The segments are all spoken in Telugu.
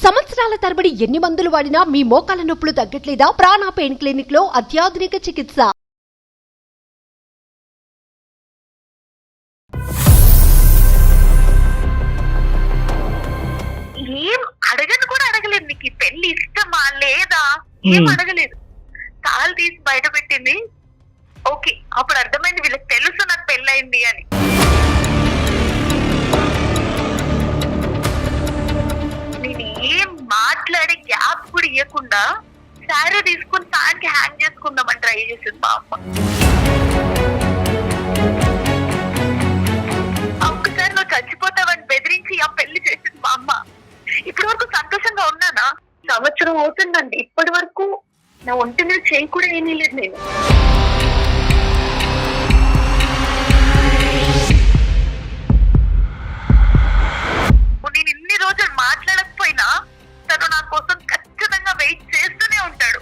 సంవత్సరాల తరబడి ఎన్ని మందులు వాడినా మీ మోకాల నొప్పులు తగ్గట్లేదా? ప్రాణ పెయిన్ క్లినిక్ లో అత్యాధునిక చికిత్స. ఏం అడగను కూడా అడగలేదు. నీకు ఈ పెళ్లి ఇష్టమా లేదా ఏం అడగలేదు. కాలు తీసి బయట పెట్టింది. ఓకే, అప్పుడు అర్థమైంది వీళ్ళకి తెలుసు నాకు పెళ్ళయింది అని. నేను ఏం మాట్లాడే గ్యాప్ కూడా ఇవ్వకుండా శారీ తీసుకుని ఫ్యాన్ కి హ్యాంగ్ చేసుకుందామని ట్రై చేసింది మా అమ్మ. ఒక్కసారి నువ్వు చచ్చిపోతావని బెదిరించి ఆ పెళ్లి చేసింది మా అమ్మ. ఇప్పటి వరకు సంతోషంగా ఉన్నానా? సంవత్సరం అవుతుందండి. ఇప్పటి వరకు నా ఒంటి మీద చేయి కూడా ఏమీ లేదు. నేను నేను ఇన్ని రోజులు మాట్లాడకపోయినా తను నా కోసం ఖచ్చితంగా వెయిట్ చేస్తూనే ఉంటాడు.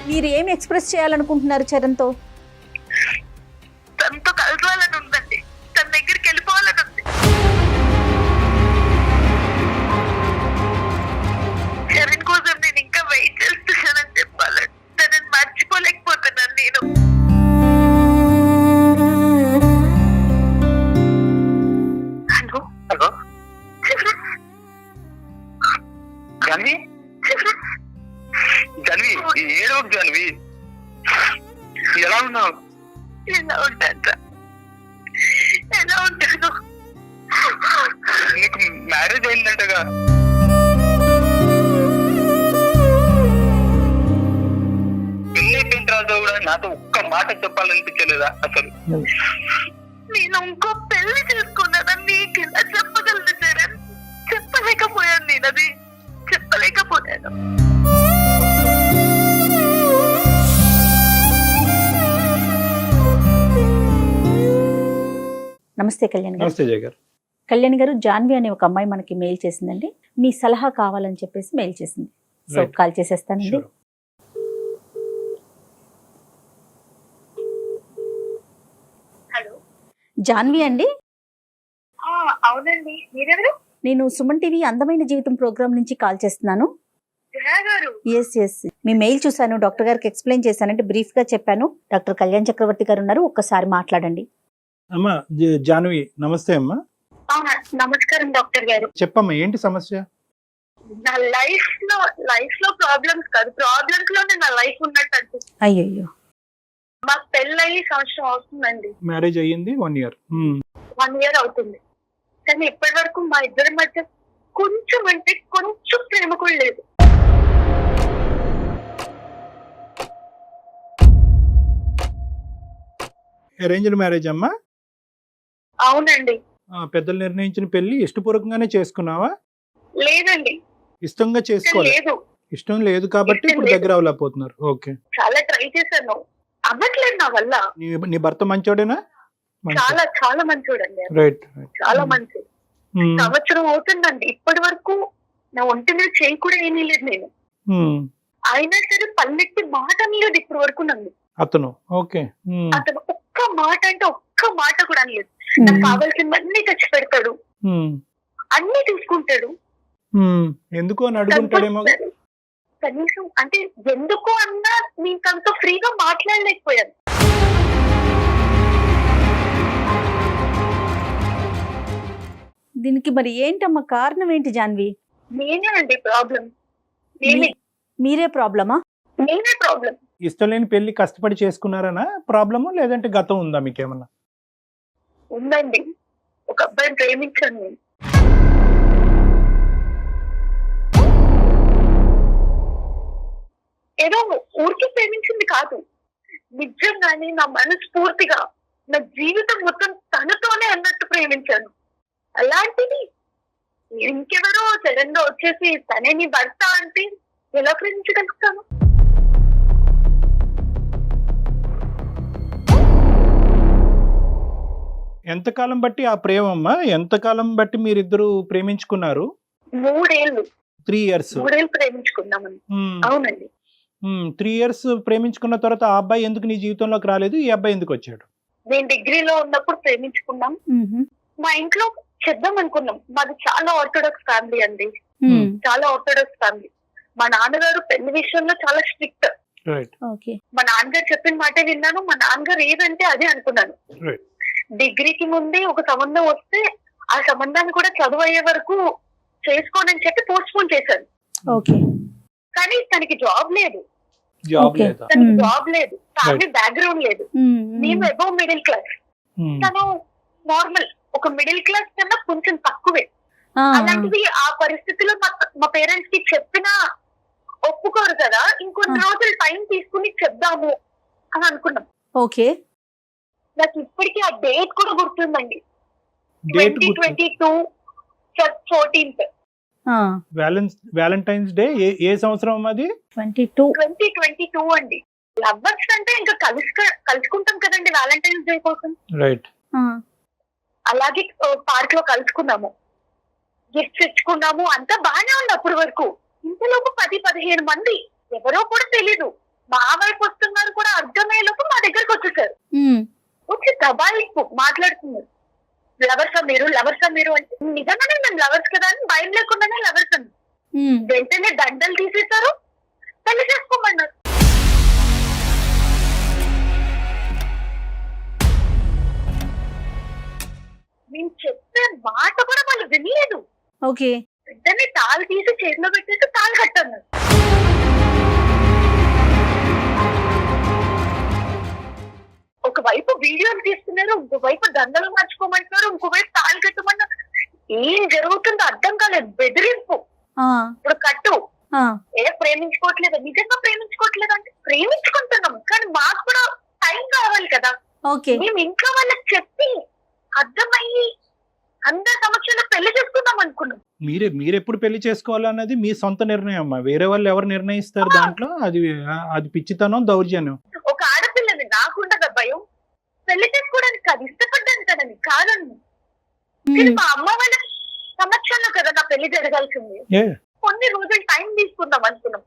మీరు ఏం ఎక్స్ప్రెస్ చేయాలనుకుంటున్నారు చరణ్తో? తనతో కలవాలని ఉందండి. తన దగ్గరికి వెళ్ళిపోవాలని ఉంది. చరణ్ కోసం నేను ఇంకా వెయిట్ చేస్తున్నానని చెప్పాలని తనని మర్చిపోలేకపోతున్నాను నేను. హలో హలో జాన్వి, జాన్వి ఏడో జాన్వి, ఎలా ఉన్నావు? ఎలా ఉంటాను? ఎలా ఉంటాను? నీకు మ్యారేజ్ అయిందంటగా? పెళ్లి అయిపోయిన తర్వాత కూడా నాతో ఒక్క మాట చెప్పాలనిపించలేదా అసలు? నేను ఇంకో పెళ్లి చేసుకున్నానని నీకు ఎలా చెప్పగలను చరణ్? చెప్పలేకపోయాను. నేను అది చెప్పలేకపోయాను. నమస్తే కళ్యాణ్ గారు. నమస్తే జయ గారు. కళ్యాణ్ గారు, జాన్వి అనే ఒక అమ్మాయి మనకి మెయిల్ చేసిందండి. మీ సలహా కావాలని చెప్పేసి మెయిల్ చేసింది. So Right. కాల్ చేసేస్తానండి. Sure. హలో, జాన్వి అండి, అవునండి. మీరెవరు? నేను సుమన్ టీవీ అందమైన జీవితం ప్రోగ్రామ్ నుంచి కాల్ చేస్తున్నాను. జయ గారు. ఎస్ మీ మెయిల్ చూశాను, డాక్టర్ గారికి ఎక్స్ప్లెయిన్ చేశానంటే బ్రీఫ్ గా చెప్పాను. డాక్టర్ కళ్యాణ్ చక్రవర్తి గారు ఉన్నారు, ఒక్కసారి మాట్లాడండి. అమ్మా జాన్వి, నమస్తే అమ్మా. నమస్కారం డాక్టర్ గారు. చెప్పమ్మా, ఏంటి సమస్య? నా లైఫ్ లో ప్రాబ్లమ్స్ కాదు, ప్రాబ్లమ్స్ లోనే నా లైఫ్ ఉన్నట్టు అనిపిస్తుంది. అయ్యయ్యో, మాకు పెళ్ళయి సంవత్సరం అవుతుందండి. మ్యారేజ్ అయ్యింది 1 year. 1 year అవుతుంది. కానీ ఇప్పటి వరకు మా ఇద్దరి మధ్య కొంచెం అంటే కొంచెం ప్రేమ కూడా లేదు. అరేంజ్డ్ మ్యారేజ్ అమ్మా? అవునండి. పెద్దలు నిర్ణయించిన పెళ్లి ఇష్టపూర్వకంగానే చేసుకున్నావా? లేదండి, ఇష్టంగా చేసుకోవాలి. లేదు. ఇష్టం లేదు కాబట్టి ఇష్టం ఇప్పుడు లేదు. దగ్గర అవలేకపోతున్నారు. ఓకే. చాలా ట్రై చేశాను, అవ్వట్లేదు నా వల్ల. నీ భర్త మంచోడేనా? చాలా చాలా మంచోడండి. రైట్. చాలా మంచి. సంవత్సరం అవుతుందండి. ఇప్పటి వరకు నా ఒంటి మీద చేయి కూడా ఏమీ లేదు. నేను అయినా సరే పల్లెట్టి మాట అనలేదు ఇప్పటి వరకు నన్ను. అతను ఓకే. అతను ఒక్క మాట అంటే ఒక్క మాట కూడా అనలేదు. నాకు కావాల్సినవన్నీ తెచ్చి పెడతాడు, అన్ని చూసుకుంటాడు. ఎందుకు అని అడుగుంటాడేమో. కనీసం అంటే ఎందుకు అన్నా నీకంత ఫ్రీగా మాట్లాడలేకపోయాను. దీనికి మరి ఏంటమ్మా కారణం ఏంటి జాన్వి? నేనే అండి ప్రాబ్లం. మీరే ప్రాబ్లమా? నేనే ప్రాబ్లం. ఇష్టం లేని పెళ్లి కష్టపడి చేసుకున్నారనా ప్రాబ్లము, లేదంటే గతం ఉందా మీకేమన్నా? ఉందండి, ఒక అబ్బాయిని ప్రేమించాను నేను. ఏదో ఊరికి ప్రేమించింది కాదు, నిజంగానే నా మనస్ఫూర్తిగా నా జీవితం మొత్తం తనతోనే అన్నట్టు ప్రేమించాను. అలాంటిది ఇంకెవరో సడన్ గా వచ్చేసి తనే నీ భర్త అంటే ఎలా ప్రేమించగలుగుతాను? ఎంతకాలం బట్టి ఆ ప్రేమమ్మా? ఎంతకాలం బట్టి మీరిద్దరు ప్రేమించుకున్నారు? 3 ఏళ్ళు. 3 years. 3 ఏళ్ళు ప్రేమించుకున్నామని. అవునండి. 3 years ప్రేమించుకున్న తర్వాత ఆ అబ్బాయి ఎందుకు నీ జీవితంలోకి రాలేదు? ఈ అబ్బాయి ఎందుకు వచ్చాడు? నేను డిగ్రీలో ఉన్నప్పుడు ప్రేమించుకున్నాం. మా ఇంట్లో చెప్దాం అనుకున్నాం. మాది చాలా ఆర్థోడాక్స్ ఫ్యామిలీ అండి, చాలా ఆర్థోడాక్స్ ఫ్యామిలీ. మా నాన్నగారు పెళ్లి విషయంలో చాలా స్ట్రిక్ట్. మా నాన్నగారు చెప్పిన మాటే విన్నాను. మా నాన్నగారు ఏదంటే అదే అనుకున్నాను. డిగ్రీకి ముందే ఒక సంబంధం వస్తే ఆ సంబంధాన్ని కూడా చదువు అయ్యే వరకు చేసుకోనని చెప్పి పోస్ట్ పోన్ చేశాను. కానీ తనకి జాబ్ లేదు, తనకి జాబ్ లేదు, ఫ్యామిలీ బ్యాక్గ్రౌండ్ లేదు. మేము అబౌవ్ మిడిల్ క్లాస్, తను నార్మల్ ఒక మిడిల్ క్లాస్ కన్నా కొంచెం తక్కువే. అలాంటిది ఆ పరిస్థితిలో మా పేరెంట్స్ కి చెప్పినా ఒప్పుకోరు కదా. ఇంకొన్ని రోజులు టైం తీసుకుని చెప్దాము అని అనుకున్నాం. నాకు ఇప్పటికీ ఆ డేట్ కూడా గుర్తుందండి, 2022 14th. వ్యాలంటైన్స్ డే ఏ సంవత్సరం అది? 2022 అండి. లవ్వర్స్ అంటే ఇంకా కలుసుకుంటాం కదండి వ్యాలంటైన్స్ డే కోసం. రైట్. అలాగే పార్క్ లో కలుసుకున్నాము, గిఫ్ట్స్ ఇచ్చుకున్నాము, అంతా బాగానే ఉంది అప్పటి వరకు. ఇంతలోపు 10-15 మంది ఎవరో కూడా తెలీదు మా వైపు వస్తున్నారు కూడా అర్థమయ్యేలోపు మా దగ్గరకు వచ్చేసారు. వచ్చి దబాయిపు మాట్లాడుతున్నారు, లవర్సా మీరు, లవర్సా మీరు అంటే. నిజంగానే మేము లవర్స్ కదా అని భయం లేకుండానే లవర్స్ అని. వెంటనే దండలు తీసేశారు, పెళ్లి చేసుకోమన్నారు. మేము చెప్పే మాట కూడా వాళ్ళు వినలేదు. వెంటనే తాళి తీసి చేతిలో పెట్టేసి తాళి కట్టన్నారు. ఒకవైపు వీడియోలు తీస్తున్నారు, ఇంకోవైపు దండలు మార్చుకోమంటున్నారు, ఇంకోవైపు తాళి కట్టమన్నారు. ఏం జరుగుతుందో అర్థం కాలేదు. బెదిరింపు. ఇప్పుడు కట్టు, ప్రేమించుకోవట్లేదు, నిజంగా ప్రేమించుకోవట్లేదు అంటే ప్రేమించుకుంటున్నాం, కానీ మాకు కూడా టైం కావాలి కదా. మేము ఇంట్లో వాళ్ళకి చెప్పి అర్థమయ్యి అందరి సమక్షంలో పెళ్లి చేసుకుందాం అనుకున్నాం. మీరెప్పుడు పెళ్లి చేసుకోవాలన్నది మీ సొంత నిర్ణయం అమ్మా, వేరే వాళ్ళు ఎవరు నిర్ణయిస్తారు దాంట్లో? అది పిచ్చితనం, దౌర్జన్యం. ఒక ఆడపిల్లని నాకుండగా భయం, పెళ్లి చేసుకోవడానికి కాదు, ఇష్టపడ్డాను కదని కాదండి. మా అమ్మ వాళ్ళ సమక్షంలో కదా నా పెళ్లి జరగాల్సింది. కొన్ని రోజులు టైం తీసుకుందాం అనుకున్నాం.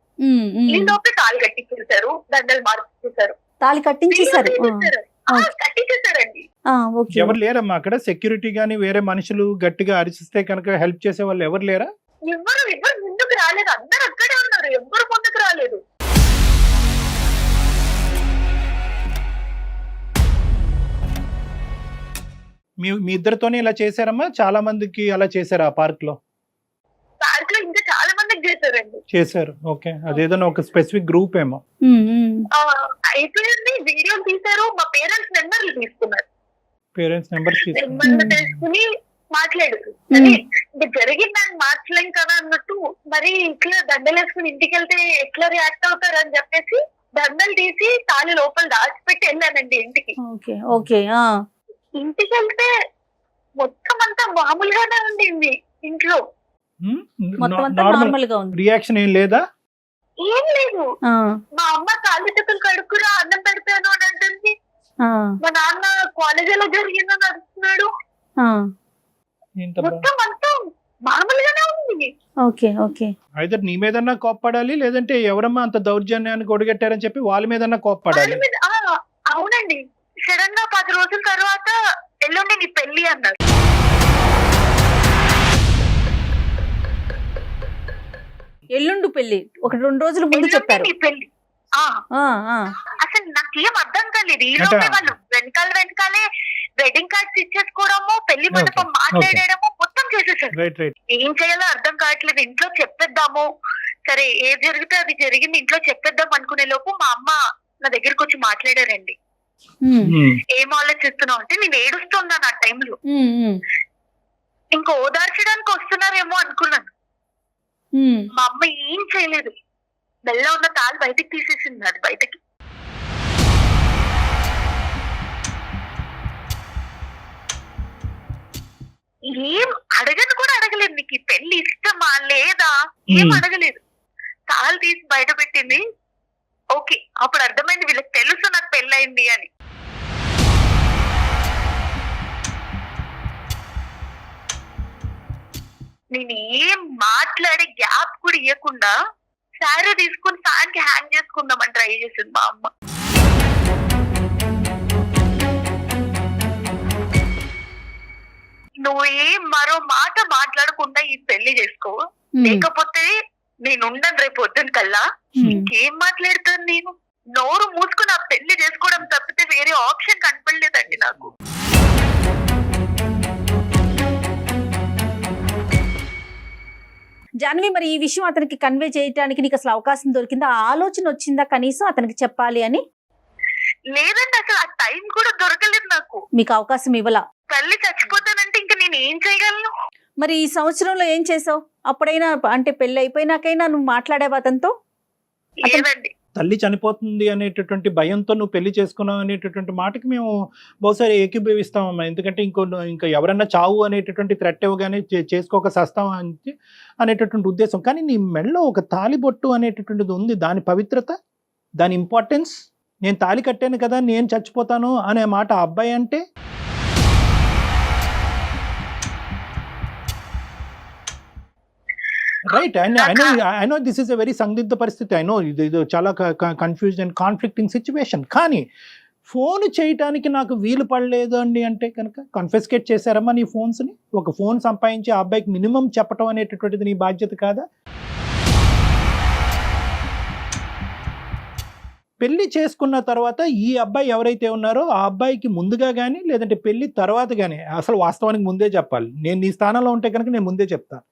ఈ లోపే తాళి కట్టించేశారు, దండలు మార్చేశారు, తాళి కట్టించేశారు. కట్టించేశారండి. ఎవరు లేరమ్మా అక్కడ? సెక్యూరిటీ గానీ వేరే మనుషులు గట్టిగా అరిచిస్తే కనుక హెల్ప్ చేసే వాళ్ళు ఎవరు లేరా? ఎవరు ముందుకు రాలేదు, అందరు అక్కడే ఉన్నారు, ఎవ్వరు ముందుకు రాలేదు. మీ ఇద్దరితోనే ఇలా చేశారమ్మా? చాలా మందికి అలా చేశారు ఆ పార్క్ లో? పార్క్ లో ఇంకా చాలా మందికి చేశారండి. చేశారు. ఓకే, అదేదైనా ఒక స్పెసిఫిక్ గ్రూప్ ఏమో అయిపోయింది. వీడియోలు తీశారు, మా పేరెంట్స్ నెంబర్లు తీసుకున్నారు. పేరెంట్స్ నెంబర్స్ తీసుకుని మాట్లాడారు. జరిగిందని మార్చలేం కదా అన్నట్టు, మరి ఇట్లా దండలు వేసుకుని ఇంటికి వెళ్తే ఎట్లా రియాక్ట్ అవుతారు అని చెప్పేసి దండలు తీసి తాళి లోపల దాచిపెట్టి వెళ్ళానండి ఇంటికి. ఇంటికి వెళ్తే మొత్తం అంతా మామూలుగానే ఉండింది. ఇంట్లో రియాక్షన్ ఏం లేదా? ఏం లేదు. మా అమ్మ కాళ్ళు చేతులు కడుక్కురా అన్నం పెడతాను అని అంటుంది. మా నాన్న కాలేజ్ ఎలా జరిగిందని అడుగుతున్నాడు. మొత్తం అంతా మామూలుగానే ఉంది. అయితే నీ మీదన్నా కోప్పడాలి, లేదంటే ఎవరమ్మా అంత దౌర్జన్యాన్ని కొడిగట్టారని చెప్పి వాళ్ళ మీదన్నా కోప్పడాలి. అవునండి. సడన్ గా 10 రోజుల తర్వాత ఎల్లుండి నీ పెళ్లి అన్నారు. ఎల్లుండి పెళ్లి 1-2 రోజుల ముందు చెప్పారు. పెళ్లి అసలు నాకేం అర్థం కాలేదు. ఈ లోపే వాళ్ళు వెనకాలే వెడ్డింగ్ కార్డ్స్ ఇచ్చేసుకోవడము, పెళ్లి మండపం మాట్లాడేయడము మొత్తం చేసేసారు. ఏం చేయాలో అర్థం కావట్లేదు. ఇంట్లో చెప్పేద్దాము, సరే ఏది జరిగితే అది జరిగింది, ఇంట్లో చెప్పేద్దాం అనుకునే లోపు మా అమ్మ నా దగ్గరకు వచ్చి మాట్లాడారండి. ఏం ఆలోచిస్తున్నావు అంటే నేను ఏడుస్తున్నాను ఆ టైంలో. ఇంకా ఓదార్చడానికి వస్తున్నారేమో అనుకున్నాను. మా అమ్మ ఏం చేయలేదు, బెల్ల ఉన్న తాళ్ళు బయటకు తీసేసింది. అది బయటకి ఏం అడగను కూడా అడగలేదు. నీకు ఈ పెళ్లి ఇష్టమా లేదా ఏం అడగలేదు. తాళ్ళు తీసి బయట పెట్టింది. ఓకే, అప్పుడు అర్థమైంది వీళ్ళకి తెలుసు నాకు పెళ్ళయింది అని. నేను ఏం మాట్లాడే గ్యాప్ కూడా ఇవ్వకుండా శారీ తీసుకుని ఫ్యాన్ కి హ్యాంగ్ చేసుకుందామని ట్రై చేసింది మా అమ్మ. నువ్వు మరో మాట మాట్లాడకుండా ఈ పెళ్లి చేసుకో, లేకపోతే నేను ఉండను రేపు పొద్దున కల్లా. ఇంకేం మాట్లాడుతాను నేను? నోరు మూసుకుని ఆ పెళ్లి చేసుకోవడం తప్పితే వేరే ఆప్షన్ కనపడలేదండి నాకు. జాన్వి, మరి ఈ విషయం అతనికి కన్వే చేయడానికి నీకు అసలు అవకాశం దొరికిందా? ఆ ఆలోచన వచ్చిందా కనీసం అతనికి చెప్పాలి అని? లేదండి, అసలు ఆ టైం కూడా దొరకలేదు నాకు. మీకు అవకాశం ఇవ్వలా? తల్లి చచ్చిపోతానంటే ఇంకా నేను ఏం చేయగలను? మరి ఈ సంవత్సరంలో ఏం చేసావు? అప్పుడైనా అంటే పెళ్లి అయిపోయినాకైనా నువ్వు మాట్లాడావా అతనితో? లేదండి. తల్లి చనిపోతుంది అనేటటువంటి భయంతో నువ్వు పెళ్లి చేసుకున్నావు అనేటటువంటి మాటకి మేము బహుశా ఏకీభవిస్తామమ్మా. ఎందుకంటే ఇంకా ఎవరన్నా చావు అనేటటువంటి థ్రెట్ ఇవ్వగానే చేసుకోక సస్తాం అనేటటువంటి ఉద్దేశం. కానీ నీ మెడలో ఒక తాలిబొట్టు అనేటటువంటిది ఉంది, దాని పవిత్రత, దాని ఇంపార్టెన్స్. నేను తాళి కట్టాను కదా, నేను చచ్చిపోతాను అనే మాట ఆ అబ్బాయి అంటే right. I know this is a very సందిగ్ధ పరిస్థితి. ఐ నో ఇది చాలా కన్ఫ్యూజ్డ్ అండ్ కాన్ఫ్లిక్టింగ్ సిచ్యువేషన్. కానీ ఫోన్ చేయటానికి నాకు వీలు పడలేదు అండి అంటే కనుక కన్ఫెస్కేట్ చేశారమ్మా నీ ఫోన్స్ని? ఒక ఫోన్ సంపాదించి ఆ అబ్బాయికి మినిమం చెప్పడం అనేటటువంటిది నీ బాధ్యత కాదా? పెళ్లి చేసుకున్న తర్వాత ఈ అబ్బాయి ఎవరైతే ఉన్నారో ఆ అబ్బాయికి ముందుగా కానీ లేదంటే పెళ్లి తర్వాత కానీ, అసలు వాస్తవానికి ముందే చెప్పాలి. నేను నీ స్థానంలో ఉంటే కనుక నేను ముందే చెప్తాను,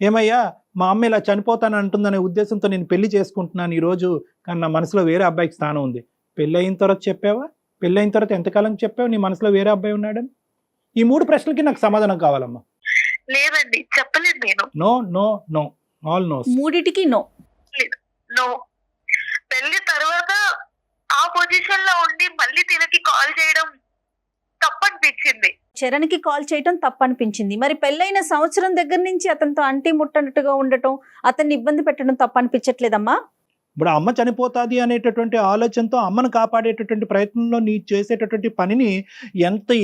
ఏమయ్యా మా అమ్మ ఇలా చనిపోతాను అంటుందనే ఉద్దేశంతో నేను పెళ్లి చేసుకుంటున్నాను ఈరోజు, కానీ నా మనసులో వేరే అబ్బాయికి స్థానం ఉంది. పెళ్ళి అయిన తర్వాత చెప్పావా? పెళ్ళి అయిన తర్వాత ఎంతకాలం చెప్పావు నీ మనసులో వేరే అబ్బాయి ఉన్నాడని? ఈ 3 ప్రశ్నలకి నాకు సమాధానం కావాలమ్మా. లేదండి, చెప్పలేదు నేను. No no no, all no. మూడిటికి నో. నో. పెళ్లి తర్వాత ఆ పొజిషన్ లో ఉండి మళ్ళీ తినకి కాల్ చేయడం తప్పనిపించింది. చరణ్కి కాల్ చేయటం తప్పనిపించింది. మరి పెళ్ళైన సంవత్సరం దగ్గర నుంచి అతనితో అంటి ముట్టనట్టుగా ఉండటం, అతన్ని ఇబ్బంది పెట్టడం తప్పనిపించట్లేదమ్మా? ఇప్పుడు అమ్మ చనిపోతుంది అనేటటువంటి ఆలోచనతో అమ్మను కాపాడేటటువంటి ప్రయత్నంలో నీ చేసేటటువంటి పనిని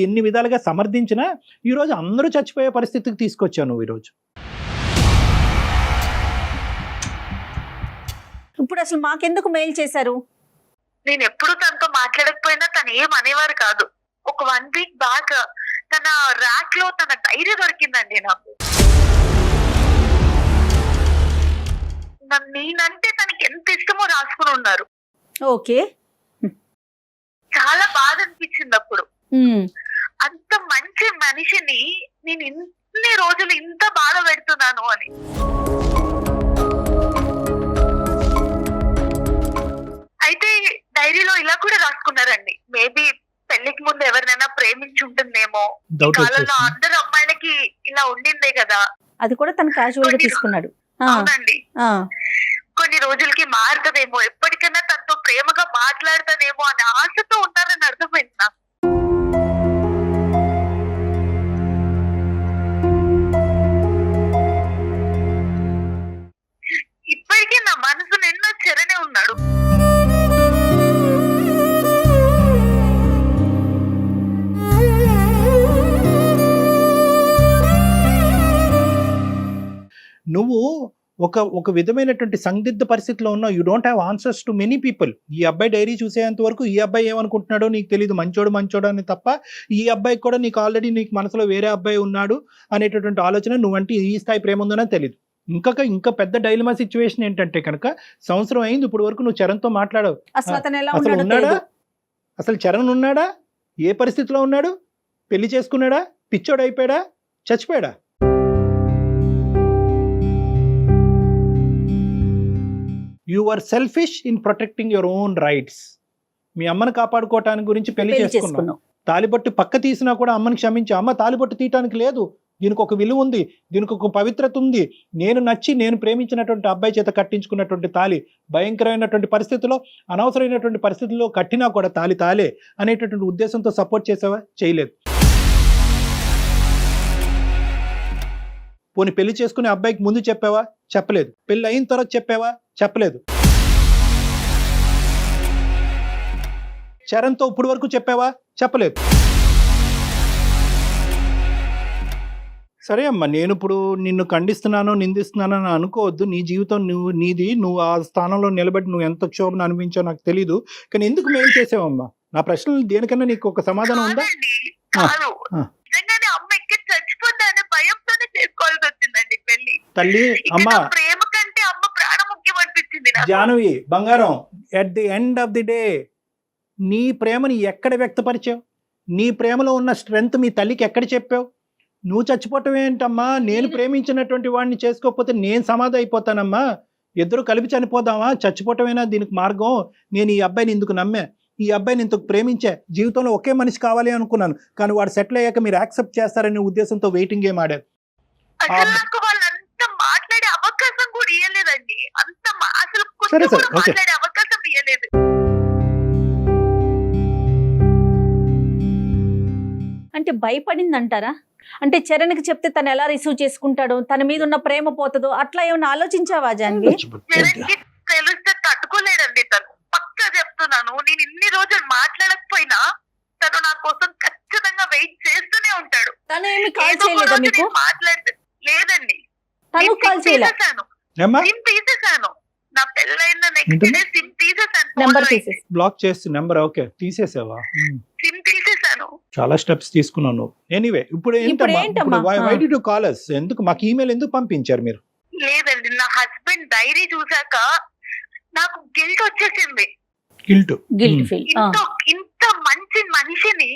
ఎన్ని విధాలుగా సమర్థించినా ఈరోజు అందరూ చచ్చిపోయే పరిస్థితికి తీసుకొచ్చావు నువ్వు ఈరోజు. ఇప్పుడు అసలు మాకెందుకు మెయిల్ చేశారు? నేను ఎప్పుడు తనతో మాట్లాడకపోయినా తను ఏం అనేవారు కాదు. ఒక 1 వీక్ బ్యాక్ తన ర్యాక్ లో తన డైరీ దొరికిందండి నాకు. నేనంటే తనకి ఎంత ఇష్టమో రాసుకుని ఉన్నారు. ఓకే. చాలా బాధ అనిపించింది అప్పుడు. అంత మంచి మనిషిని నేను ఇన్ని రోజులు ఇంత బాధ పెడుతున్నాను అని. అయితే డైరీలో ఇలా కూడా రాసుకున్నారండి, మేబీ పెళ్లికి ముందు ఎవరినైనా ప్రేమించి ఉంటుందేమో, ఈ కాలంలో అందరు అమ్మాయిలకి ఇలా ఉండిందే కదా. అది కూడా తను క్యాజువల్ గా తీసుకున్నాడు. అవునండి. కొన్ని రోజులకి మారుతుందేమో, ఎప్పటికైనా తనతో ప్రేమగా మాట్లాడతానేమో అనే ఆశతో ఉన్నారని అర్థమైంది నాకు. ఇప్పటికీ నా మనసు నిన్న చెరనే ఉన్నాడు. నువ్వు ఒక విధమైనటువంటి సందిగ్ధ పరిస్థితిలో ఉన్నావు. You don't have answers to many people. ఈ అబ్బాయి డైరీ చూసేంత వరకు ఈ అబ్బాయి ఏమనుకుంటున్నాడో నీకు తెలియదు, మంచోడు అని తప్ప ఈ అబ్బాయికి కూడా నీకు ఆల్రెడీ నీకు మనసులో వేరే అబ్బాయి ఉన్నాడు అనేటటువంటి ఆలోచన, నువ్వంటే ఈ స్థాయి ప్రేమ ఉందనే తెలియదు. ఇంకా పెద్ద డైలమా సిచ్యువేషన్ ఏంటంటే కనుక సంవత్సరం అయింది ఇప్పుడు వరకు నువ్వు చరణ్తో మాట్లాడవు. అసలు ఉన్నాడా? అసలు చరణ్ ఉన్నాడా? ఏ పరిస్థితిలో ఉన్నాడు? పెళ్లి చేసుకున్నాడా? పిచ్చోడు అయిపోయాడా? చచ్చిపోయాడా? You are selfish in protecting your own rights. మీ అమ్మను కాపాడుకోవటానికి గురించి పెళ్లి చేసుకున్నావు. తాలిబొట్టు పక్క తీసినా కూడా అమ్మని క్షమించి, అమ్మ తాలిబొట్టు తీయటానికి లేదు, దీనికి ఒక విలువ ఉంది, దీనికి ఒక పవిత్రత ఉంది, నేను ప్రేమించినటువంటి అబ్బాయి చేత కట్టించుకున్నటువంటి తాలి భయంకరమైనటువంటి పరిస్థితుల్లో, అనవసరమైనటువంటి పరిస్థితుల్లో కట్టినా కూడా తాలే అనేటటువంటి ఉద్దేశంతో సపోర్ట్ చేసావా? చేయలేదు. పోనీ పెళ్లి చేసుకునే అబ్బాయికి ముందు చెప్పావా? చెప్పలేదు. పెళ్లి అయిన తర్వాత చెప్పావా? చెప్పలేదు. చరణ్తో ఇప్పుడు వరకు చెప్పావా? చెప్పలేదు. సరే అమ్మా, నేను ఇప్పుడు నిన్ను ఖండిస్తున్నాను, నిందిస్తున్నాను అని అనుకోవద్దు. నీ జీవితం నువ్వు ఆ స్థానంలో నిలబడి నువ్వు ఎంత క్షోభను అనిపించావు నాకు తెలీదు. కానీ ఎందుకు మెయిల్ చేసావమ్మా? నా ప్రశ్నలు దేనికన్నా నీకు ఒక సమాధానం ఉందా? అమ్మ ఎక్కడ చచ్చిపోతా తల్లి ఇక అమ్మా నా ప్రేమ కంటే అమ్మ ప్రాణం ముఖ్యం అనిపించింది నాకు. జానవి బంగారం, at the end of the day నీ ప్రేమని ఎక్కడ వ్యక్తపరిచావు? నీ ప్రేమలో ఉన్న స్ట్రెంగ్త్ మీ తల్లికి ఎక్కడ చెప్పావు? నువ్వు చచ్చిపోవటం ఏంటమ్మా? నేను ప్రేమించినటువంటి వాడిని చేసుకోకపోతే నేను సమాధి అయిపోతానమ్మా, ఇద్దరు కలిపి చనిపోదామా, చచ్చిపోవటమేనా దీనికి మార్గం? నేను ఈ అబ్బాయిని ఇందుకు నమ్మా, ఈ అబ్బాయిని ఇంతకు ప్రేమించా, జీవితంలో ఒకే మనిషి కావాలి అనుకున్నాను, కానీ వాడు సెటిల్ అయ్యాక మీరు యాక్సెప్ట్ చేస్తారనే ఉద్దేశంతో వెయిటింగ్ గేమ్ ఆడారు. అసలు నాకు వాళ్ళంతా మాట్లాడే అవకాశం కూడా ఇవ్వలేదండి. అసలు సరే, కొంచెం కూడా ఓకే. మాట్లాడే అవకాశం ఇవ్వలేదు. అంటే భయపడింది అంటారా? అంటే చరణ్కి చెప్తే తను ఎలా రిసీవ్ చేసుకుంటాడో, తన మీద ఉన్న ప్రేమ పోతుందో, అట్లా ఏమైనా ఆలోచించావా జాన్వి? జగన్కి తెలిస్తే తట్టుకోలేడండి తను. పక్కా చెప్తున్నాను, నేను ఇన్ని రోజులు మాట్లాడకపోయినా తను నా కోసం ఖచ్చితంగా వెయిట్ చేస్తూనే ఉంటాడు. తను ఏమి కాల్ ఏదో ఒక చేయలేదా రోజు మీకు? నేను లేదండి, తను నేను కాల్ సిమ్ చేయలే? తీసేశాను. ఏమ్మా సిమ్ తీసేశాను. నా పెళ్ళైన నెక్స్ట్ డే సిమ్ తీసేశాను. నెంబర్ తీసేసి బ్లాక్ చేసి నెంబర్ ఓకే తీసేసావా? సిమ్ తీసేశాను. చాలా స్టెప్స్ తీసుకున్నావు నువ్వు. ఎనీవే ఇప్పుడు ఏంటమ్మా? Why did you call us? ఎందుకు మాకు ఈమెయిల్ ఎందుకు పంపించారు మీరు? లేదండి, నా హస్బెండ్ డైరీ చూసాక నాకు గిల్ట్ వచ్చేసింది. Guilt guilt feel. ఇంత మంచి మనిషిని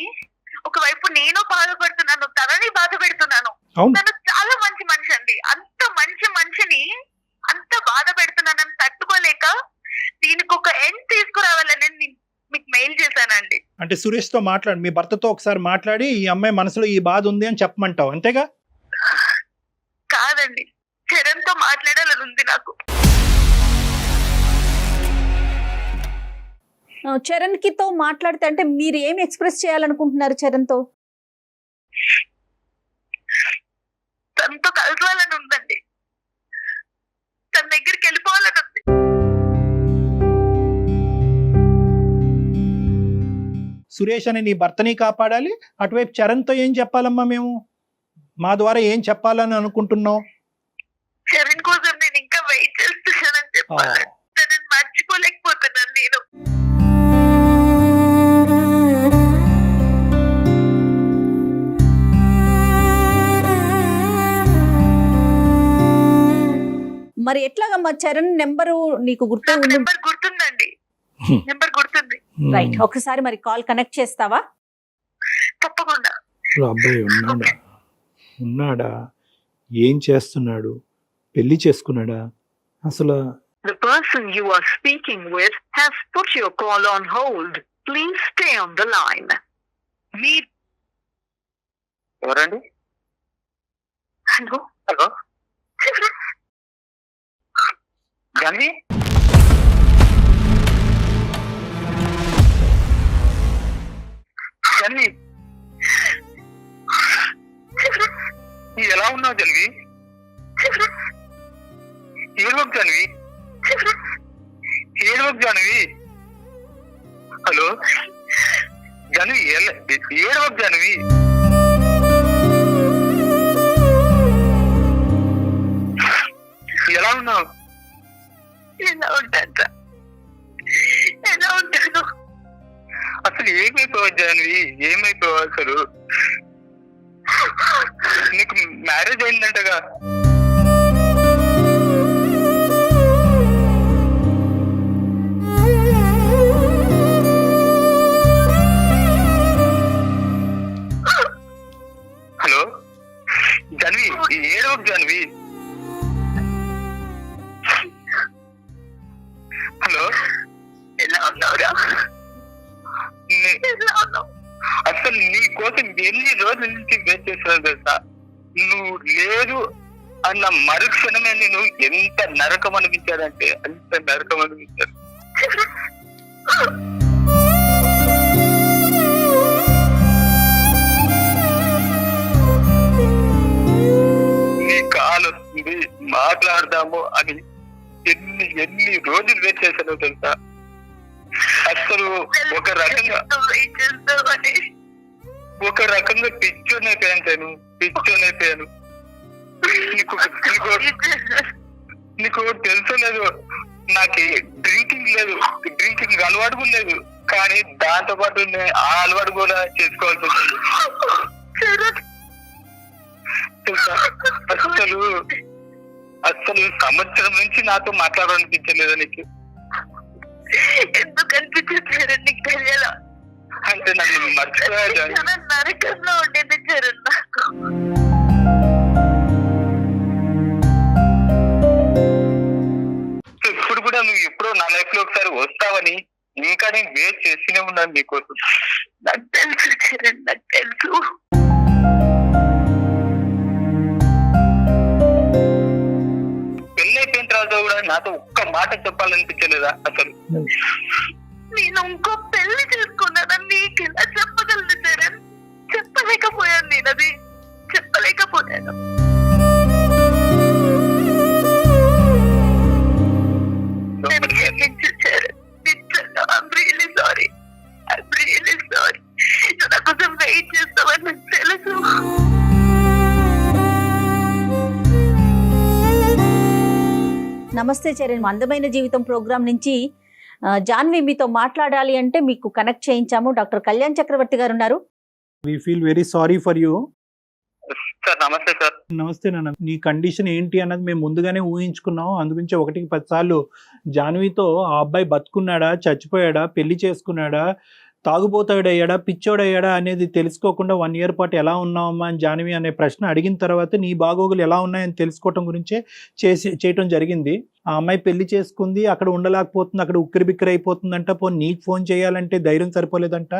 ఒకవైపు నేను బాధపడుతున్నాను, తనని బాధ పెడుతున్నాను. అవును. తను చాలా మంచి మనిషి అండి. అంత మంచి మనిషిని అంత బాధ పెడుతున్నానని తట్టుకోలేక దీనికి ఒక ఎండ్ తీసుకురావాలని నేను మీకు మెయిల్ చేశానండి. అంటే సురేష్ తో మాట్లాడి, మీ భర్తతో ఒకసారి మాట్లాడి ఈ అమ్మాయి మనసులో ఈ బాధ ఉంది అని చెప్పమంటావు అంతేగా? కాదండి, చరణ్ తో మాట్లాడాలని ఉంది నాకు. చరణ్ తో మాట్లాడితే అంటే మీరు ఏం ఎక్స్ప్రెస్ చేయాలనుకుంటున్నారు చరణ్ తో? తనతో కలవాలని ఉందండి, తన దగ్గరికి వెళ్ళిపోవాలని ఉంది. సురేష్ అని నీ భర్తని కాపాడాలి, అటువైపు చరణ్తో ఏం చెప్పాలమ్మా మేము? మా ద్వారా ఏం చెప్పాలని అనుకుంటున్నావు? చరణ్ కోసం నేను ఇంకా వెయిట్ చేస్తున్నానని చెప్పాలి. తనని మర్చిపోలేకపోతున్నాను నేను. మరి ఎట్లాగమ్మా చరణ్ నెంబరు నీకు గుర్తు నాకు ఉంది? నెంబర్ గుర్తుందండి, నెంబర్ గుర్తుంది. రైట్, ఒకసారి మరి కాల్ కనెక్ట్ చేస్తావా? తప్పకుండా. అబ్బాయి ఉన్నాడా? ఏం చేస్తున్నాడు? పెళ్లి చేసుకున్నాడా? అసలు The person you are speaking with has put your call on hold. Please stay on the line. మీ ఎవరండి? హలో హలో జాన్వి, జాన్వి ఎలా ఉన్నావు జాన్వి? ఏడవకు జాన్వి, ఏడవకు జాన్వి. హలో జాన్వి, ఏడవకు జాన్వి. ఎలా ఉన్నావు? ఎలా ఉంటాను, ఎలా ఉంటాను? అసలు ఏమైపోవాలి జాన్వి, ఏమైపోవాలి అసలు? నీకు మ్యారేజ్ అయిందంటగా? హలో జాన్వి, ఏడవకు జాన్వి. హలో ఎలా ఉన్నావురా? ఎలా ఉన్నావు? అసలు నీ కోసం ఎన్ని రోజుల నుంచి వెయిట్ చేస్తున్నాను తెలుసా? నువ్వు లేదు అన్న మరుక్షణమే నేను ఎంత నరకం అనిపించాడంటే అంత నరకం అనిపించాడు. నీ కాల్ వస్తుంది మాట్లాడదాము అని ఎన్ని రోజులు వెయిట్ చేశానో తెలుసా? అసలు ఒక రకంగా పిచ్చోనైపోయాను. నీకు తెలుసో లేదు, నాకు డ్రింకింగ్ లేదు, డ్రింకింగ్ అలవాటు కూడా లేదు, కానీ దాంతో పాటు ఆ అలవాటు కూడా చేసుకోవాల్సి వస్తుంది తెలుసా? అసలు అసలు సంవత్సరం నుంచి నాతో మాట్లాడాలనిపించలేదా నీకు? ఎందుకు అనిపించారు నీకు తెలియాలా? అంటే నన్ను మర్చిపోయా జాన్వి. చాలా నరకంలో ఉండేది చరణ్ నాకు. ఇప్పుడు కూడా నువ్వు ఎప్పుడో నా లైఫ్ లో ఒకసారి వస్తావని ఇంకా నేను వెయిట్ చేస్తూనే ఉన్నాను నీకోసం. నాకు తెలుసు చరణ్, నాకు తెలుసు. పెళ్ళైపోయిన తర్వాత కూడా నాతో ఒక్క మాట చెప్పాలనిపించలేదా అసలు? నేను ఇంకో పెళ్లి చేసుకున్నానని నీకు ఎలా చెప్పగలను చరణ్? చెప్పలేకపోయాను, నేను అది చెప్పలేకపోయాను. నేను క్షమించు చరణ్, నిజంగా I'm really sorry. I'm really sorry. నువ్వు నా కోసం వెయిట్ చేస్తావని నాకు తెలుసు. నమస్తే చరణ్, అందమైన జీవితం ప్రోగ్రాం నుంచి జాన్వి మీతో మాట్లాడాలి అంటే మీకు కనెక్ట్ చేయించాము. డాక్టర్ కళ్యాణ్ చక్రవర్తి గారు ఉన్నారు. We feel very sorry for you. Sir నమస్తే సార్. నమస్తే నాన్న. నీ కండిషన్ ఏంటి అన్నది మేము ముందుగానే ఊహించుకున్నాం. అందుగురించి 1-10 సార్లు జాన్వితో ఆ అబ్బాయి బతుకున్నాడా, చచ్చిపోయాడా, పెళ్లి చేసుకున్నాడా, తాగుబోతాడయ్యాడా, పిచ్చోడయ్యాడా అనేది తెలుసుకోకుండా 1 year పాటు ఎలా ఉన్నావమ్మా అని జాన్వి అనే ప్రశ్న అడిగిన తర్వాత నీ బాగోగులు ఎలా ఉన్నాయని తెలుసుకోవటం గురించే చేయటం జరిగింది. ఆ అమ్మాయి పెళ్లి చేసుకుంది, అక్కడ ఉండలేకపోతుంది, అక్కడ ఉక్కిరిబిక్కిరి అయిపోతుందంట. నీకు ఫోన్ చేయాలంటే ధైర్యం సరిపోలేదంట.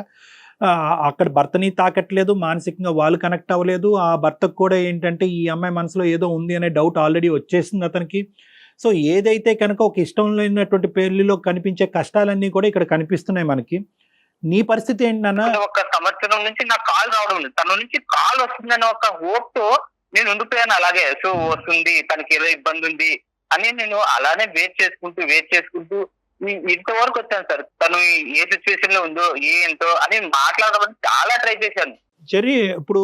అక్కడ భర్తని తాకట్లేదు, మానసికంగా వాళ్ళు కనెక్ట్ అవ్వలేదు. ఆ భర్తకు కూడా ఏంటంటే ఈ అమ్మాయి మనసులో ఏదో ఉంది అనే డౌట్ ఆల్రెడీ వచ్చేసింది అతనికి. సో ఏదైతే కనుక ఒక ఇష్టం లేనటువంటి పెళ్లిలో కనిపించే కష్టాలన్నీ కూడా ఇక్కడ కనిపిస్తున్నాయి మనకి. నీ పరిస్థితి ఏంటి నాన్న? ఒక సంవత్సరం నుంచి నాకు కాల్ రావడం ఉంది, తన నుంచి కాల్ వస్తుందని ఒక హోప్ తో నేను ఉండిపోయాను అలాగే. సో వస్తుంది, తనకి ఏదో ఇబ్బంది ఉంది అని నేను అలానే వెయిట్ చేసుకుంటూ ఇంతవరకు వచ్చాను సార్. తను ఏ సిచ్యువేషన్ లో ఉందో ఏంటో అని మాట్లాడమని చాలా ట్రై చేశాను. సరే, ఇప్పుడు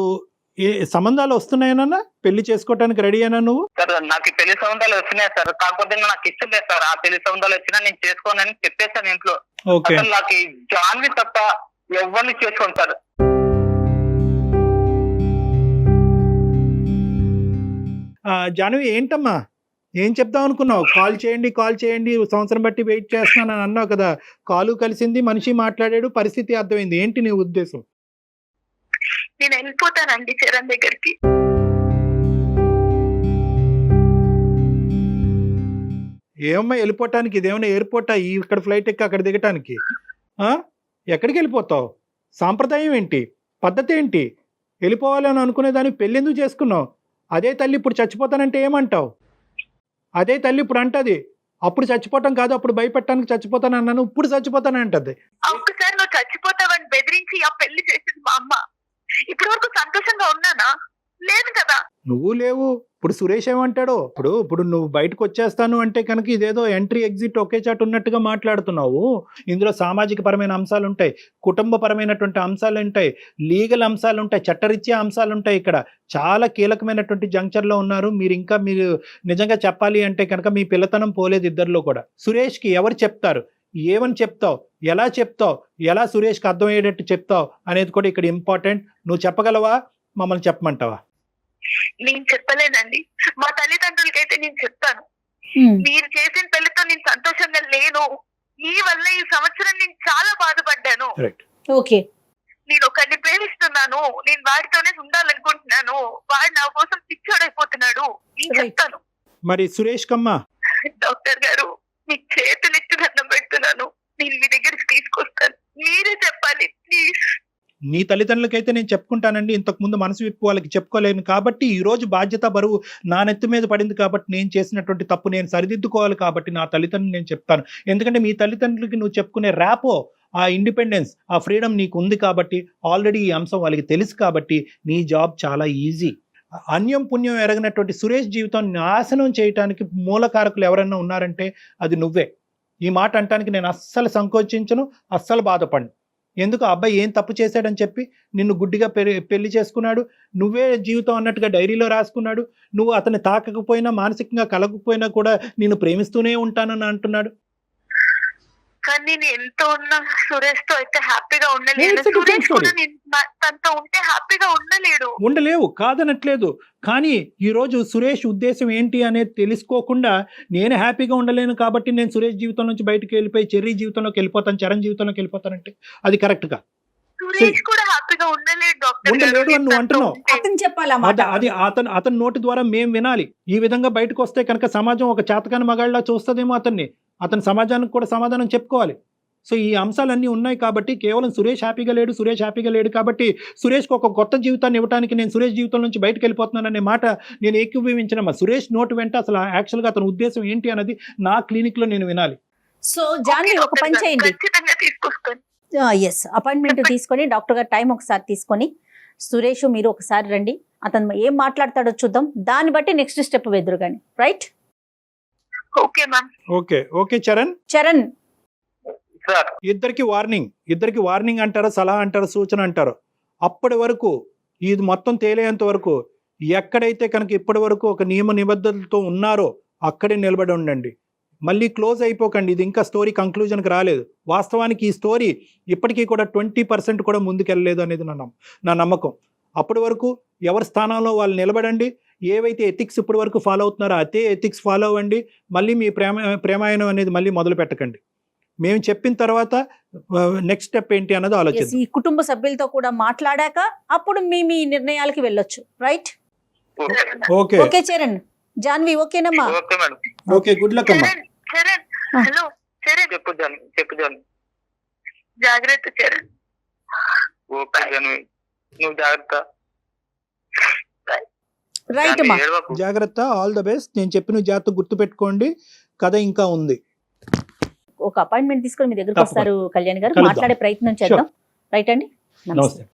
ఏ సంబంధాలు వస్తున్నాయనన్నా? పెళ్లి చేసుకోవటానికి రెడీ అయినా నువ్వు? సార్ నాకు పెళ్లి సంబంధాలు వస్తున్నాయి సార్, కాకపోతే నాకు ఇష్టం లేదు సార్. ఆ పెళ్లి సంబంధాలు వచ్చినా నేను చేసుకోనని చెప్పేశాను ఇంట్లో. ఓకే. అసలు నాకు ఈ జాన్వి తప్ప ఎవరిని చేసుకోను సార్. జాన్వి ఏంటమ్మా, ఏం చెప్దాం అనుకున్నావు? కాల్ చేయండి సంవత్సరం బట్టి వెయిట్ చేస్తున్నాను అన్నావు కదా. కాలు కలిసింది, మనిషి మాట్లాడాడు, పరిస్థితి అర్థమైంది. ఏంటి నీ ఉద్దేశం? నేను వెళ్ళిపోతానండి చరణ్ దగ్గరికి. ఏమమ్మా వెళ్ళిపోవటానికి? ఇదేమన్నా ఎయిర్పోర్టా? ఇక్కడ ఫ్లైట్ ఎక్కి అక్కడ దిగటానికి? ఎక్కడికి వెళ్ళిపోతావు? సాంప్రదాయం ఏంటి, పద్ధతి ఏంటి? వెళ్ళిపోవాలని అనుకునేదాన్ని పెళ్ళి ఎందుకు చేసుకున్నావు? అదే తల్లి ఇప్పుడు చచ్చిపోతానంటే ఏమంటావు? అదే తల్లి ఇప్పుడు అంటది అప్పుడు చచ్చిపోవటం కాదు, అప్పుడు భయపెట్టడానికి చచ్చిపోతాను అన్నాను, ఇప్పుడు చచ్చిపోతాను అంటది. ఒక్కసారి నువ్వు చచ్చిపోతావని బెదిరించి ఆ పెళ్లి చేసింది మా అమ్మ. ఇప్పటి వరకు సంతోషంగా ఉన్నానా? లేదు కదా. నువ్వు లేవు. ఇప్పుడు సురేష్ ఏమంటాడో? ఇప్పుడు నువ్వు బయటకు వచ్చేస్తాను అంటే కనుక ఇదేదో ఎంట్రీ ఎగ్జిట్ ఒకే చాటు ఉన్నట్టుగా మాట్లాడుతున్నావు. ఇందులో సామాజిక పరమైన అంశాలు ఉంటాయి, కుటుంబపరమైనటువంటి అంశాలు ఉంటాయి, లీగల్ అంశాలు ఉంటాయి, చట్టరీత్యా అంశాలు ఉంటాయి. ఇక్కడ చాలా కీలకమైనటువంటి జంక్చర్లో ఉన్నారు మీరు నిజంగా చెప్పాలి అంటే కనుక మీ పిల్లతనం పోలేదు ఇద్దరిలో కూడా. సురేష్కి ఎవరు చెప్తారు, ఏమని చెప్తావు, ఎలా చెప్తావు, ఎలా సురేష్కి అర్థమయ్యేటట్టు చెప్తావు అనేది కూడా ఇక్కడ ఇంపార్టెంట్. నువ్వు చెప్పగలవా, మమ్మల్ని చెప్పమంటావా? నేను చెప్పలేనండి. మా తల్లిదండ్రులకైతే నేను చెప్తాను, మీరు చేసిన పెళ్లితో నేను సంతోషంగా లేను. ఈ వల్ల ఈ సంవత్సరం నేను చాలా బాధపడ్డాను. ఓకే. నేను ఒకరిని ప్రేమిస్తున్నాను, నేను వాడితోనే ఉండాలనుకుంటున్నాను, వాడు నా కోసం పిచ్చోడైపోతున్నాడు. నేను చెప్తాను. మరి సురేష్ కమ్మా? డాక్టర్ గారు, మీ చేతులెత్తి దండం పెడుతున్నాను, నేను మీ దగ్గరికి తీసుకొస్తాను. మీరే చెప్పాలి ప్లీజ్. నీ తల్లిదండ్రులకైతే నేను చెప్పుకుంటానండి. ఇంతకుముందు మనసు విప్పు వాళ్ళకి చెప్పుకోలేను కాబట్టి ఈ రోజు బాధ్యత బరువు నా నెత్తి మీద పడింది కాబట్టి నేను చేసినటువంటి తప్పు నేను సరిదిద్దుకోవాలి కాబట్టి నా తల్లిదండ్రులు నేను చెప్తాను. ఎందుకంటే మీ తల్లిదండ్రులకి నువ్వు చెప్పుకునే ర్యాపో, ఆ ఇండిపెండెన్స్, ఆ ఫ్రీడమ్ నీకు ఉంది కాబట్టి, ఆల్రెడీ ఈ అంశం వాళ్ళకి తెలుసు కాబట్టి నీ జాబ్ చాలా ఈజీ. అన్యం పుణ్యం ఎరగినటువంటి సురేష్ జీవితం నాశనం చేయడానికి మూలకారకులు ఎవరన్నా ఉన్నారంటే అది నువ్వే. ఈ మాట అంటానికి నేను అస్సలు సంకోచించను, అస్సలు బాధపడను. ఎందుకు ఆ అబ్బాయి ఏం తప్పు చేశాడని చెప్పి నిన్ను గుడ్డిగా పెళ్లి చేసుకున్నాడు, నువ్వే జీవితం అన్నట్టుగా డైరీలో రాసుకున్నాడు. నువ్వు అతన్ని తాకకపోయినా, మానసికంగా కలగకపోయినా కూడా నిన్ను ప్రేమిస్తూనే ఉంటానని అంటున్నాడు. కానీ నేను ఎంతో ఉన్నా సురేష్ తో అయితే హ్యాపీగా ఉండలేను. It's a different సురేష్ కూడా story. తనతో ఉంటే హ్యాపీగా ఉండలేడు. ఉండలేవు కాదనట్లేదు, కానీ ఈరోజు సురేష్ ఉద్దేశం ఏంటి అనేది తెలుసుకోకుండా నేను హ్యాపీగా ఉండలేను కాబట్టి నేను సురేష్ జీవితం నుంచి బయటకు వెళ్ళిపోయి చెర్రీ జీవితంలోకి వెళ్ళిపోతాను, చరణ్ జీవితంలోకి వెళ్ళిపోతానంటే అది కరెక్ట్గా సురేష్ కూడా హ్యాపీగా ఉండలేడు డాక్టర్ ఉండలేడు గారు. అని నువ్వు అంటున్నావు. అతను చెప్పాలా మాట? అది అతని నోటి ద్వారా మేము వినాలి. ఈ విధంగా బయటకు వస్తే కనుక సమాజం ఒక చేతకాని మగాళ్ళ చూస్తుందేమో అతని సమాజానికి కూడా సమాధానం చెప్పుకోవాలి. సో ఈ అంశాలన్నీ ఉన్నాయి కాబట్టి కేవలం సురేష్ హ్యాపీగా లేడు కాబట్టి సురేష్కి ఒక కొత్త జీవితాన్ని ఇవ్వడానికి నేను సురేష్ జీవితం నుంచి బయటకు వెళ్ళిపోతున్నాననే మాట నేను ఏకీభవించిన సురేష్ నోటు వెంట అసలు యాక్చువల్గా అతని ఉద్దేశం ఏంటి అన్నది నా క్లినిక్లో నేను వినాలి. సో జాన్వి ఒక పని చేయండి, ఖచ్చితంగా తీసుకొస్తాను. ఎస్ అపాయింట్మెంట్ తీసుకొని డాక్టర్ గారు టైం ఒకసారి తీసుకొని సురేష్ మీరు ఒకసారి రండి, అతను ఏం మాట్లాడతాడో చూద్దాం, దాన్ని బట్టి నెక్స్ట్ స్టెప్ వెదురు కానీ. Right? Okay ma'am. Okay Charan sir ఇద్దరికి వార్నింగ్ అంటారు, సలహా అంటారు, సూచన అంటారు. అప్పటి వరకు ఇది మొత్తం తేలేంత వరకు ఎక్కడైతే కనుక ఇప్పటి వరకు ఒక నియమ నిబద్ధతలతో ఉన్నారో అక్కడే నిలబడి ఉండండి. మళ్ళీ క్లోజ్ అయిపోకండి. ఇది ఇంకా స్టోరీ కంక్లూజన్కి రాలేదు. వాస్తవానికి ఈ స్టోరీ ఇప్పటికీ కూడా 20% కూడా ముందుకెళ్ళలేదు అనేది నా నమ్మకం. అప్పటి వరకు ఎవరి స్థానంలో వాళ్ళు నిలబడండి. ఏవైతే ఎథిక్స్ ఇప్పటి వరకు ఫాలో అవుతున్నారో అదే ఎథిక్స్ ఫాలో అవ్వండి. మళ్ళీ మీ ప్రేమాయణం అనేది మళ్ళీ మొదలు పెట్టకండి. మేము చెప్పిన తర్వాత నెక్స్ట్ స్టెప్ ఏంటి అన్నది ఆలోచిద్దాం. ఈ కుటుంబ సభ్యులతో కూడా మాట్లాడాక అప్పుడు మీ నిర్ణయాలకి వెళ్ళొచ్చు. రైట్? ఓకే చరణ్, జాన్వి ఓకేనమ్మా? Okay madam. Okay, good luck అమ్మా. చరణ్ హలో చరణ్, చెప్పు జాన్వి. జాగ్రత్త చరణ్. ఓకే జాన్వి, నువ్వు జాగ్రత్త. రైట్ అమ్మా, ఏడవకు. జాగ్రత్త, ఆల్ ద బెస్ట్. నేను చెప్పిన జాగ్రత్త గుర్తుపెట్టుకోండి. కథ ఇంకా ఉంది. ఒక అపాయింట్మెంట్ తీసుకొని మీ దగ్గరకు తప్పకుండా. వస్తారు కళ్యాణ్ గారు, కలుద్దాం. మాట్లాడే ప్రయత్నం చేద్దాం. రైట్ అండి? నమస్తే. నమస్తే.